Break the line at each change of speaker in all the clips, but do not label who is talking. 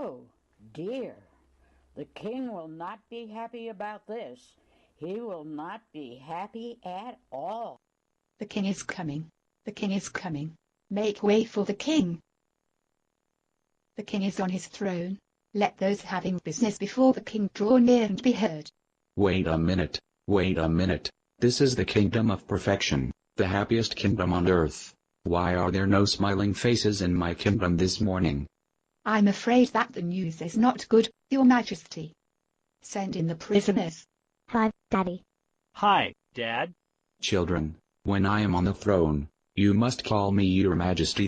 Oh, dear. The king will not be happy about this. He will not be happy at all.
The king is coming. The king is coming. Make way for the king. The king is on his throne. Let those having business before the king draw near and be heard.
Wait a minute. Wait a minute. This is the kingdom of perfection, the happiest kingdom on earth. Why are there no smiling faces in my kingdom this morning?
I'm afraid that the news is not good, Your Majesty. Send in the prisoners.
Hi, Daddy.
Hi, Dad.
Children, when I am on the throne, you must call me Your Majesty.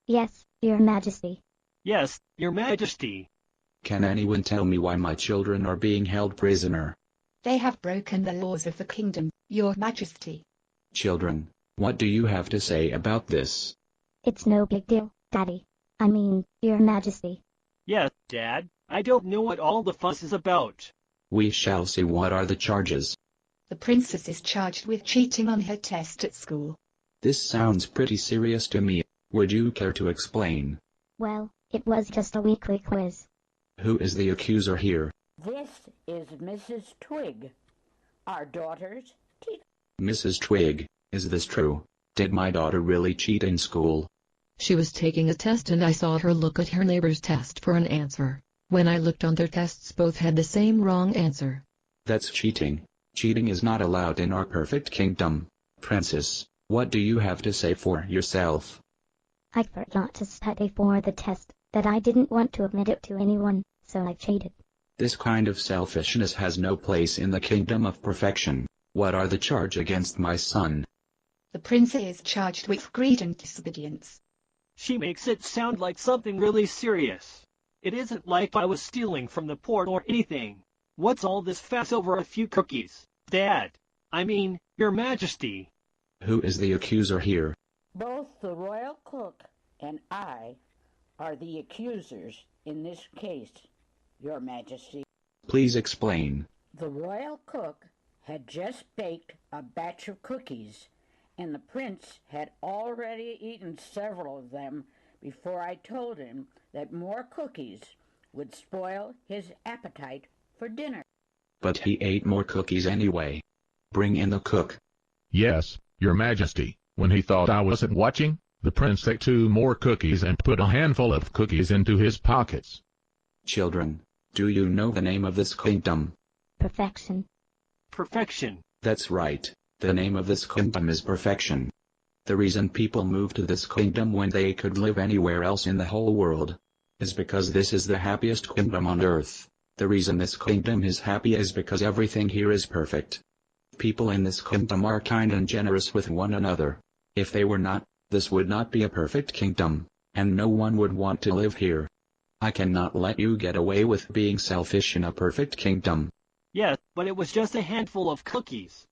Yes, Your Majesty.
Yes, Your Majesty.
Can anyone tell me why my children are being held prisoner?
They have broken the laws of the kingdom, Your Majesty.
Children, what do you have to say about this?
It's no big deal, Daddy. I mean, Your Majesty.
Yes, Dad. I don't know what all the fuss is about.
We shall see what are the charges.
The princess is charged with cheating on her test at school.
This sounds pretty serious to me. Would you care to explain?
Well, it was just a weekly quiz.
Who is the accuser here?
This is Mrs. Twig, our daughter's teacher.
Mrs. Twig, is this true? Did my daughter really cheat in school?
She was taking a test and I saw her look at her neighbor's test for an answer. When I looked on their tests, both had the same wrong answer.
That's cheating. Cheating is not allowed in our perfect kingdom. Princess, what do you have to say for yourself?
I forgot to study for the test, that I didn't want to admit it to anyone, so I cheated.
This kind of selfishness has no place in the kingdom of perfection. What are the charge against my son?
The princess is charged with greed and disobedience.
She makes it sound like something really serious. It isn't like I was stealing from the poor or anything. What's all this fuss over a few cookies, Dad? I mean, Your Majesty.
Who is the accuser here?
Both the royal cook and I are the accusers in this case, Your Majesty.
Please explain.
The royal cook had just baked a batch of cookies, and the prince had already eaten several of them before I told him that more cookies would spoil his appetite for dinner.
But he ate more cookies anyway. Bring in the cook.
Yes, Your Majesty. When he thought I wasn't watching, the prince ate 2 more cookies and put a handful of cookies into his pockets.
Children, do you know the name of this kingdom?
Perfection.
Perfection.
That's right. The name of this kingdom is perfection. The reason people move to this kingdom when they could live anywhere else in the whole world is because this is the happiest kingdom on earth. The reason this kingdom is happy is because everything here is perfect. People in this kingdom are kind and generous with one another. If they were not, this would not be a perfect kingdom, and no one would want to live here. I cannot let you get away with being selfish in a perfect kingdom.
Yes, but it was just a handful of cookies.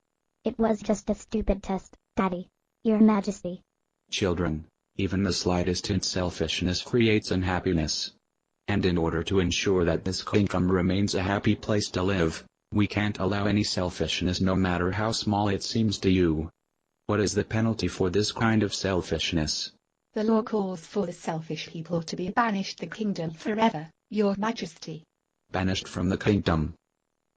It was just a stupid test, Daddy. Your Majesty.
Children, even the slightest hint selfishness creates unhappiness. And in order to ensure that this kingdom remains a happy place to live, we can't allow any selfishness no matter how small it seems to you. What is the penalty for this kind of selfishness?
The law calls for the selfish people to be banished the kingdom forever, Your Majesty.
Banished from the kingdom.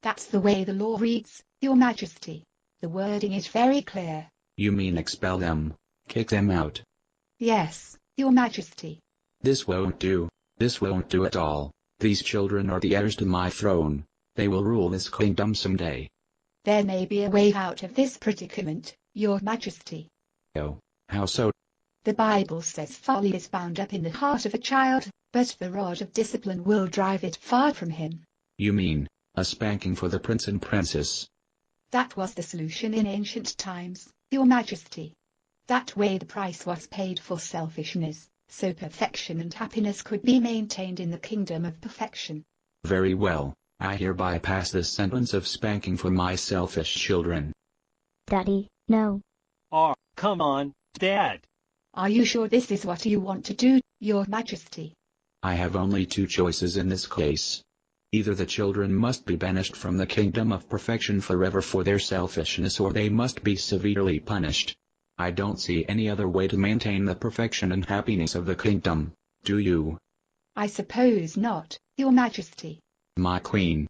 That's the way the law reads, Your Majesty. The wording is very clear.
You mean expel them, kick them out?
Yes, Your Majesty.
This won't do. This won't do at all. These children are the heirs to my throne. They will rule this kingdom someday.
There may be a way out of this predicament, Your Majesty.
Oh, how so?
The Bible says folly is bound up in the heart of a child, but the rod of discipline will drive it far from him.
You mean a spanking for the prince and princess?
That was the solution in ancient times, Your Majesty. That way the price was paid for selfishness, so perfection and happiness could be maintained in the kingdom of perfection.
Very well, I hereby pass this sentence of spanking for my selfish children.
Daddy, no.
Oh, come on, Dad.
Are you sure this is what you want to do, Your Majesty?
I have only 2 choices in this case. Either the children must be banished from the kingdom of perfection forever for their selfishness, or they must be severely punished. I don't see any other way to maintain the perfection and happiness of the kingdom, do you?
I suppose not, Your Majesty.
My queen.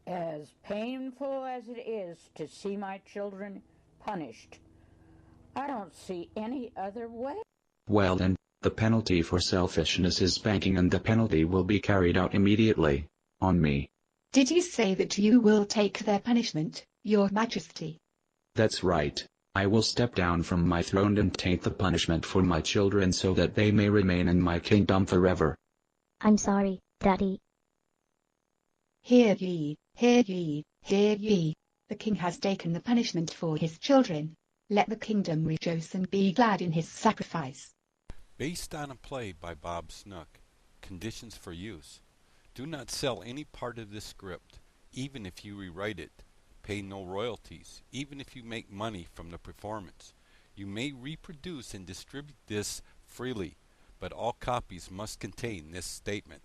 As painful as it is to see my children punished, I don't see any other way.
Well then, the penalty for selfishness is spanking, and the penalty will be carried out immediately. On me.
Did you say that you will take their punishment, Your Majesty?
That's right. I will step down from my throne and take the punishment for my children so that they may remain in my kingdom forever.
I'm sorry, Daddy.
Hear ye, hear ye, hear ye. The king has taken the punishment for his children. Let the kingdom rejoice and be glad in his sacrifice.
Based on a play by Bob Snook, Conditions for Use. Do not sell any part of this script, even if you rewrite it. Pay no royalties, even if you make money from the performance. You may reproduce and distribute this freely, but all copies must contain this statement.